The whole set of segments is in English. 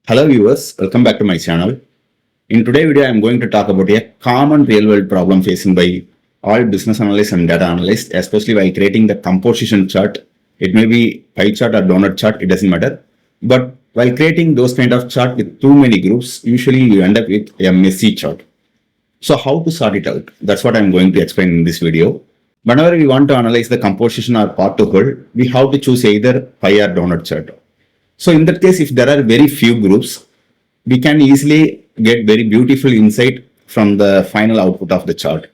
Hello viewers, welcome back to my channel. In today's video, I am going to talk about a common real-world problem facing by all business analysts and data analysts, especially while creating the composition chart. It may be pie chart or donut chart, it doesn't matter. But while creating those kind of chart with too many groups, usually you end up with a messy chart. So how to sort it out? That's what I'm going to explain in this video. Whenever we want to analyze the composition or part to whole, we have to choose either pie or donut chart. So in that case, if there are very few groups, we can easily get very beautiful insight from the final output of the chart.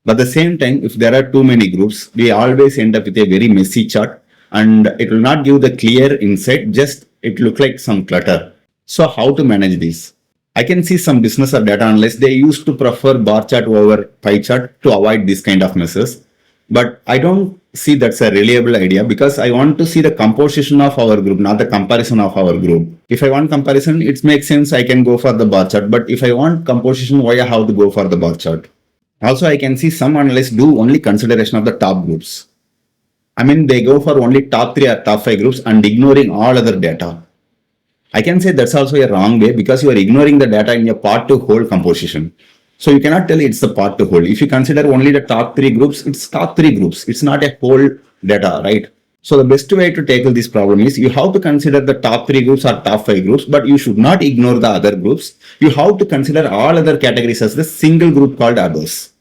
But at the same time, if there are too many groups, we always end up with a very messy chart and it will not give the clear insight, just it look like some clutter. So how to manage this? I can see some business or data analysts, they used to prefer bar chart over pie chart to avoid this kind of messes. But I don't see that's a reliable idea because I want to see the composition of our group, not the comparison of our group. If I want comparison, it makes sense I can go for the bar chart. But if I want composition, why I have to go for the bar chart? Also, I can see some analysts do only consideration of the top groups. I mean, they go for only top 3 or top 5 groups and ignoring all other data. I can say that's also a wrong way because you are ignoring the data in your part to whole composition. So you cannot tell it's the part to whole. If you consider only the top 3 groups, it's top 3 groups. It's not a whole data, right? So the best way to tackle this problem is you have to consider the top 3 groups or top 5 groups, but you should not ignore the other groups. You have to consider all other categories as the single group called others.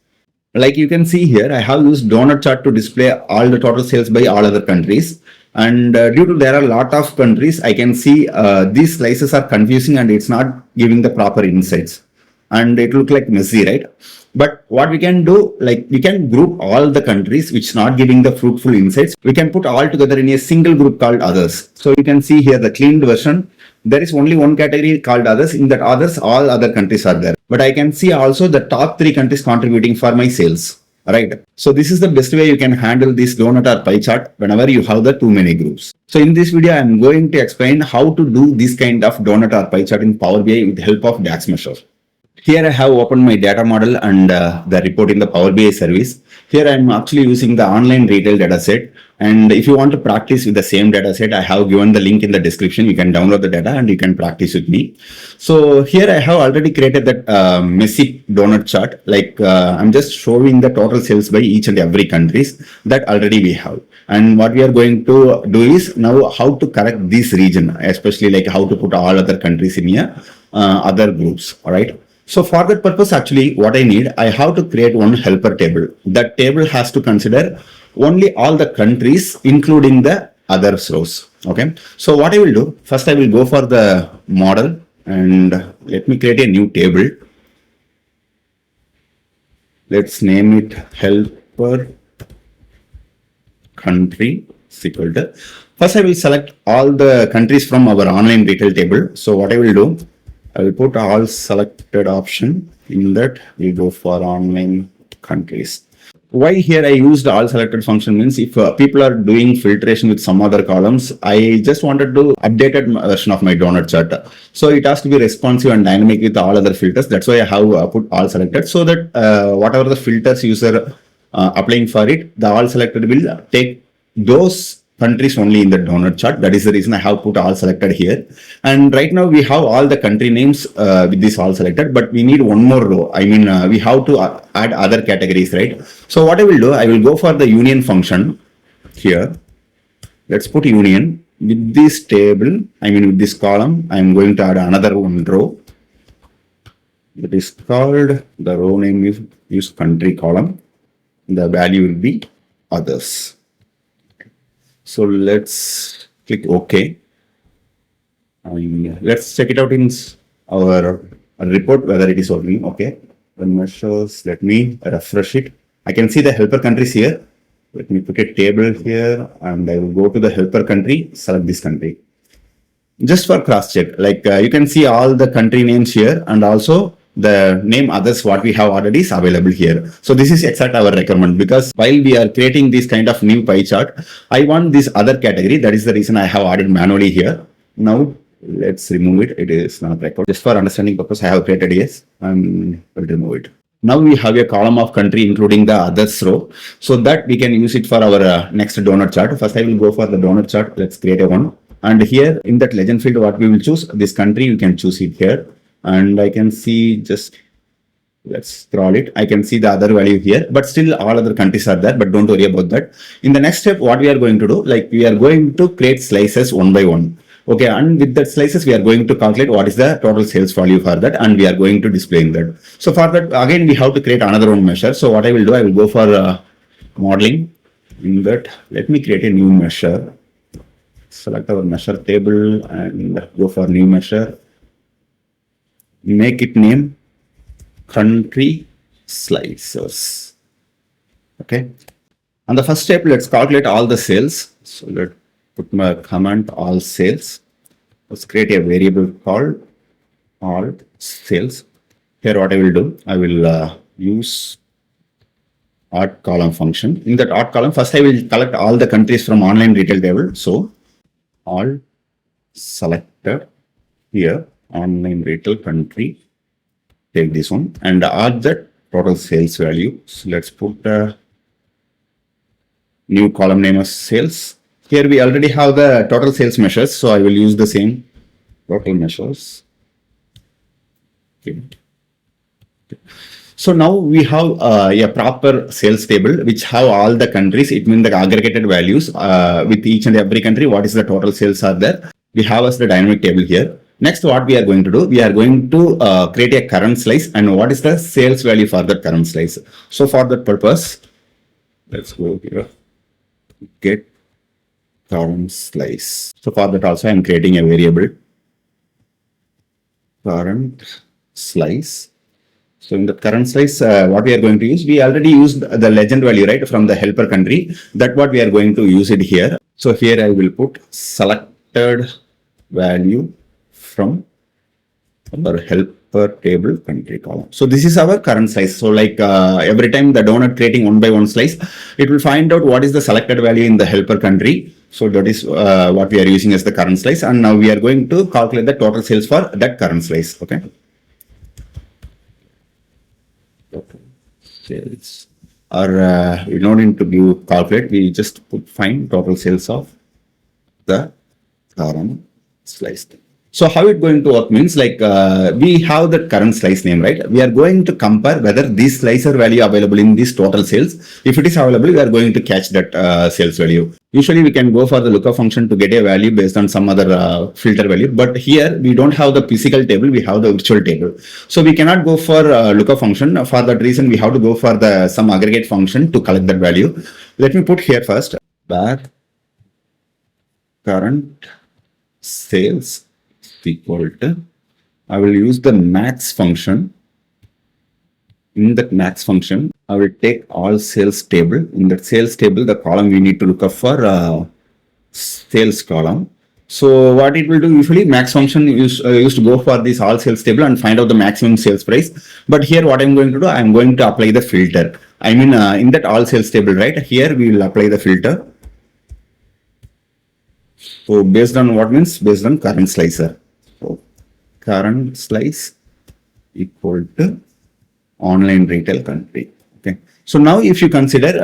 Like you can see here, I have used donut chart to display all the total sales by all other countries. And due to there are a lot of countries, I can see these slices are confusing and it's not giving the proper insights. And it look like messy, right? But what we can do, like we can group all the countries which not giving the fruitful insights. We can put all together in a single group called others. So you can see here the cleaned version. There is only one category called others. In that others, all other countries are there. But I can see also the top 3 countries contributing for my sales, right? So this is the best way you can handle this donut or pie chart whenever you have the too many groups. So in this video, I'm going to explain how to do this kind of donut or pie chart in Power BI with the help of DAX measure. Here I have opened my data model and the report in the Power BI service. Here I'm actually using the online retail dataset. And if you want to practice with the same dataset, I have given the link in the description. You can download the data and you can practice with me. So here I have already created that messy donut chart. Like I'm just showing the total sales by each and every countries that already we have. And what we are going to do is now how to correct this region, especially like how to put all other countries in here, other groups, all right? So for that purpose, actually, what I need, I have to create one helper table. That table has to consider only all the countries, including the other rows. Okay. So what I will do, first I will go for the model and let me create a new table. Let's name it helper country is equal to. First, I will select all the countries from our online retail table. So what I will do, I will put all selected option. In that we go for online countries. Why here I used all selected function means if people are doing filtration with some other columns, I just wanted to updated version of my donut chart. So it has to be responsive and dynamic with all other filters. That's why I have put all selected so that whatever the filters user applying for it, the all selected will take those countries only in the donut chart. That is the reason I have put all selected here. And right now we have all the country names with this all selected, but we need one more row. I mean, we have to add other categories, right? So what I will do, I will go for the union function here. Let's put union with this table. I mean, with this column, I'm going to add another one row. That is called, the row name is use country column. The value will be others. So let's click OK. Let's check it out in our report whether it is working. Okay. The measures, let me refresh it. I can see the helper countries here. Let me put a table here and I will go to the helper country, select this country. Just for cross check, like you can see all the country names here and also the name others what we have already is available here. So this is exact our requirement because while we are creating this kind of new pie chart, I want this other category. That is the reason I have added manually here. Now let's remove it. It is not required. Just for understanding purpose, I have created yes and will remove it. Now we have a column of country including the others row so that we can use it for our next donut chart. First I will go for the donut chart. Let's create a one. And here in that legend field, what we will choose, this country, you can choose it here. And I can see, just let's scroll it. I can see the other value here, but still all other countries are there, but don't worry about that. In the next step, what we are going to do, like we are going to create slices one by one. Okay, and with that slices, we are going to calculate what is the total sales value for that, and we are going to display in that. So for that, again, we have to create another one measure. So what I will do, I will go for modeling. In that, let me create a new measure. Select our measure table and go for new measure. Make it name country slices. Okay. On the first step, let's calculate all the sales. So let's put my comment all sales. Let's create a variable called all sales. Here what I will do, I will use art column function. In that art column, first I will collect all the countries from online retail table. So all selected here, online retail country, take this one and add the total sales value. So let's put a new column name as sales. Here we already have the total sales measures, so I will use the same total measures. Okay. So now we have a proper sales table which have all the countries. It means the aggregated values with each and every country. What is the total sales are there? We have as the dynamic table here. Next, what we are going to do, we are going to create a current slice and what is the sales value for the current slice. So for that purpose, let's go here, get current slice. So for that also, I am creating a variable current slice. So in the current slice, what we are going to use, we already used the legend value, right, from the helper country. That what we are going to use it here. So here I will put selected value from our helper table country column. So this is our current slice. So like every time the donut creating one by one slice, it will find out what is the selected value in the helper country. So that is what we are using as the current slice. And now we are going to calculate the total sales for that current slice. Okay. Sales, or we don't need to give calculate, we just put find total sales of the current slice. So how it going to work means like we have the current slice name, right? We are going to compare whether this slicer value available in this total sales. If it is available, we are going to catch that sales value. Usually we can go for the lookup function to get a value based on some other filter value. But here we don't have the physical table, we have the virtual table. So we cannot go for lookup function. For that reason, we have to go for the some aggregate function to collect that value. Let me put here first, where current sales equal to, I will use the MAXX function. In that MAXX function, I will take all sales table. In that sales table, the column we need to look up for sales column. So what it will do, usually MAXX function used to go for this all sales table and find out the maximum sales price. But here what I'm going to do, I'm going to apply the filter. I mean in that all sales table, right? Here we will apply the filter. So based on what means? Based on current slicer. So current slice equal to online retail country. Okay. So now if you consider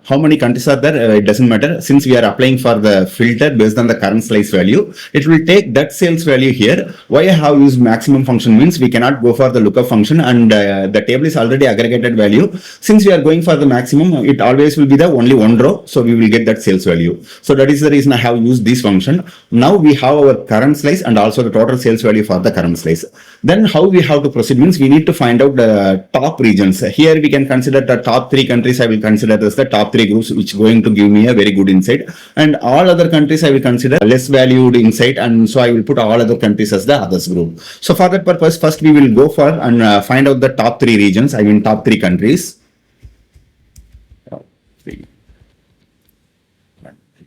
how many countries are there, it doesn't matter. Since we are applying for the filter based on the current slice value, it will take that sales value here. Why I have used maximum function means we cannot go for the lookup function and the table is already aggregated value. Since we are going for the maximum, it always will be the only one row. So we will get that sales value. So that is the reason I have used this function. Now we have our current slice and also the total sales value for the current slice. Then how we have to proceed means we need to find out the top regions. Here we can consider the top 3 countries. I will consider as the top 3 groups, which is going to give me a very good insight. And all other countries I will consider less valued insight. And so I will put all other countries as the others group. So for that purpose, first we will go for and find out the top 3 regions. I mean top 3 countries.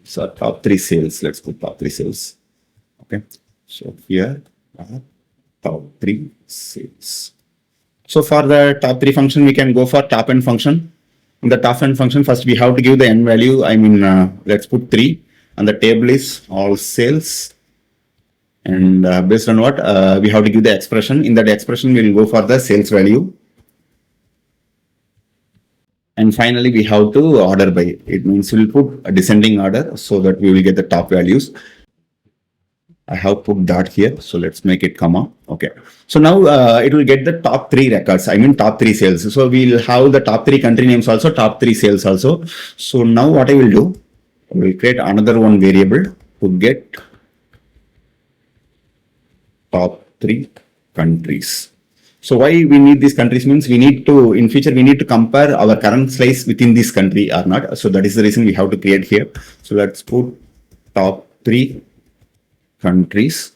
So top 3 sales. Let's put top 3 sales. Okay. So here are top 3 sales. So for the top 3 function, we can go for TOPN function. In the TOPN function, first we have to give the n value. I mean, let's put 3. And the table is all sales. And based on what, we have to give the expression. In that expression, we will go for the sales value. And finally, we have to order by. It means we'll put a descending order so that we will get the top values. I have put that here. So let's make it comma. Okay. So now it will get the top 3 records. I mean top 3 sales. So we'll have the top 3 country names also, top 3 sales also. So now what I will do, I will create another one variable to get top 3 countries. So why we need these countries means we need to, in future, we need to compare our current slice within this country or not. So that is the reason we have to create here. So let's put top 3 countries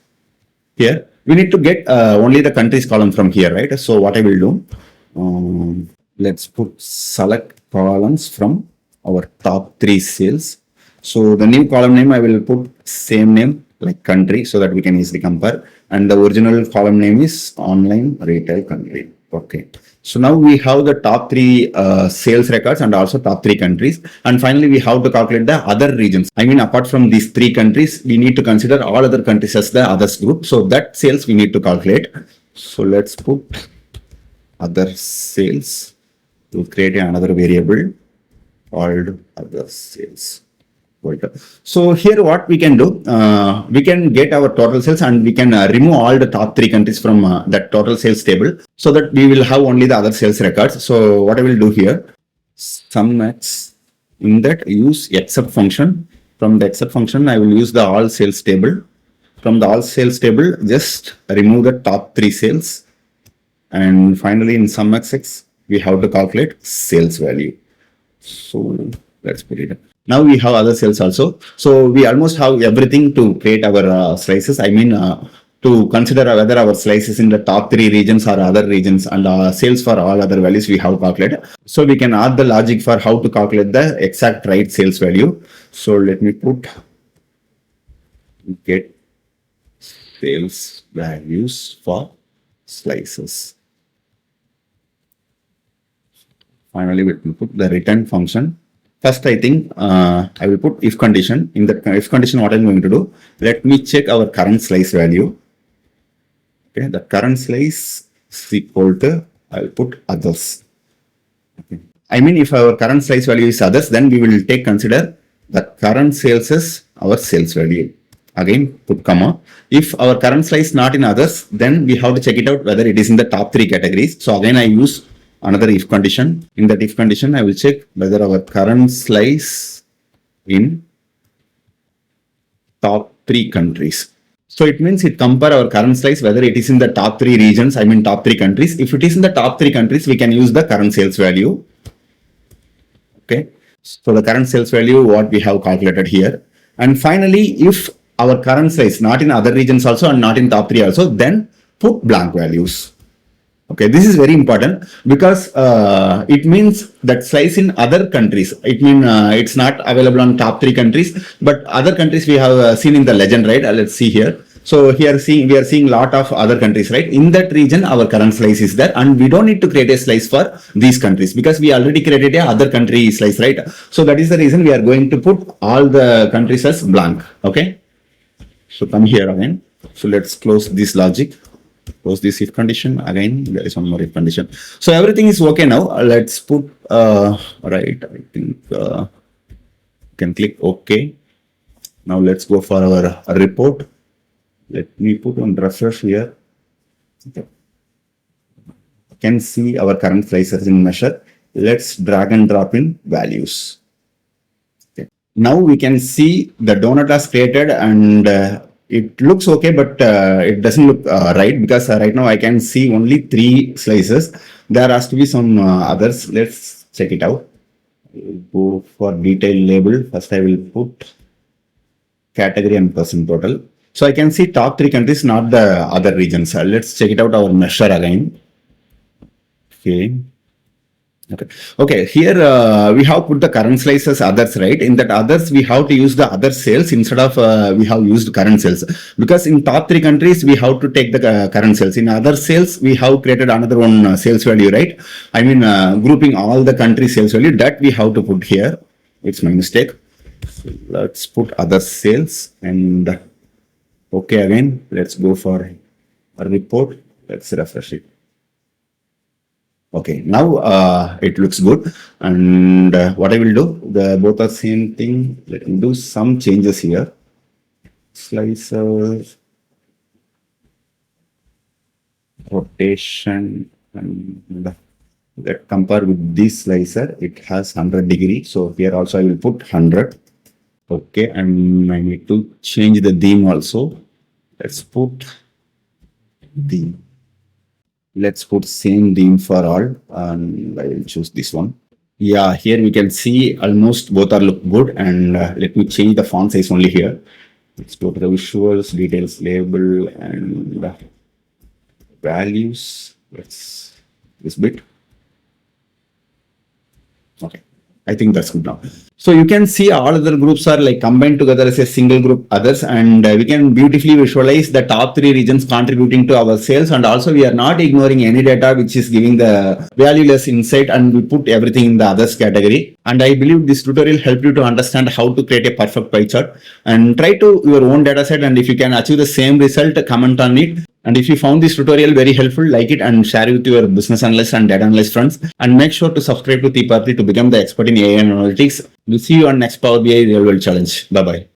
here. We need to get only the countries column from here, right? So what I will do, let's put select columns from our top 3 sales. So the new column name, I will put same name like country so that we can easily compare. And the original column name is online retail country. Okay. So now we have the top 3 sales records and also top 3 countries. And finally, we have to calculate the other regions. I mean, apart from these 3 countries, we need to consider all other countries as the others group. So that sales we need to calculate. So let's put other sales. We'll create another variable called other sales. So here what we can do, we can get our total sales and we can remove all the top 3 countries from that total sales table so that we will have only the other sales records. So what I will do here, SUMMAXX, in that use except function. From the except function, I will use the all sales table. From the all sales table, just remove the top 3 sales. And finally in SUMMAXX, we have to calculate sales value. So let's put it. Now we have other sales also. So we almost have everything to create our slices. I mean, to consider whether our slices in the top 3 regions or other regions and sales for all other values we have calculated. So we can add the logic for how to calculate the exact right sales value. So let me put get sales values for slices. Finally, we will put the return function. First, I think I will put if condition. In the if condition, what I'm going to do, let me check our current slice value. Okay, the current slice is equal to, I will put others. Okay. I mean, if our current slice value is others, then we will consider the current sales as our sales value. Again, put comma. If our current slice not in others, then we have to check it out whether it is in the top 3 categories. So again, I use another if condition. In that if condition, I will check whether our current slice in top 3 countries. So it means it compare our current slice whether it is in the top 3 regions, I mean top 3 countries. If it is in the top 3 countries, we can use the current sales value. Okay. So the current sales value, what we have calculated here. And finally, if our current slice not in other regions also and not in top 3 also, then put blank values. Okay, this is very important because it means that slice in other countries. It means it's not available on top 3 countries, but other countries we have seen in the legend, right? Let's see here. So here we are seeing lot of other countries, right? In that region, our current slice is there, and we don't need to create a slice for these countries because we already created a other country slice, right? So that is the reason we are going to put all the countries as blank. Okay. So come here again. So let's close this logic. Close this if condition. Again, there is one more if condition. So everything is okay now. Let's put right. I think can click OK. Now let's go for our report. Let me put on refresh here. Okay. You can see our current slices in measure. Let's drag and drop in values. Okay. Now we can see the donut has created and it looks okay, but it doesn't look right because right now I can see only 3 slices. There has to be some others. Let's check it out. We'll go for detail label. First, I will put category and person total. So I can see top 3 countries, not the other regions. Let's check it out our measure again. Okay. Okay, here we have put the current slice as others, right? In that others, we have to use the other sales instead of we have used current sales. Because in top 3 countries, we have to take the current sales. In other sales, we have created another one sales value, right? I mean, grouping all the country sales value that we have to put here. It's my mistake. So let's put other sales and okay again. Let's go for a report. Let's refresh it. Okay, now it looks good. And what I will do, both are same thing. Let me do some changes here. Slicer, rotation, and that compare with this slicer, it has 100 degree. So here also I will put 100. Okay, and I need to change the theme also. Let's put theme. Let's put same theme for all, and I will choose this one. Yeah, here we can see almost both are look good, and let me change the font size only here. Let's go to the visuals, details, label, and values. Let's this bit. Okay, I think that's good now. So you can see all other groups are like combined together as a single group others, and we can beautifully visualize the top 3 regions contributing to our sales, and also we are not ignoring any data which is giving the valueless insight, and we put everything in the others category. And I believe this tutorial helped you to understand how to create a perfect pie chart, and try to your own data set, and if you can achieve the same result, comment on it. And if you found this tutorial very helpful, like it and share it with your business analyst and data analyst friends. And make sure to subscribe to theparthee to become the expert in AI and analytics. We'll see you on next Power BI real world challenge. Bye bye.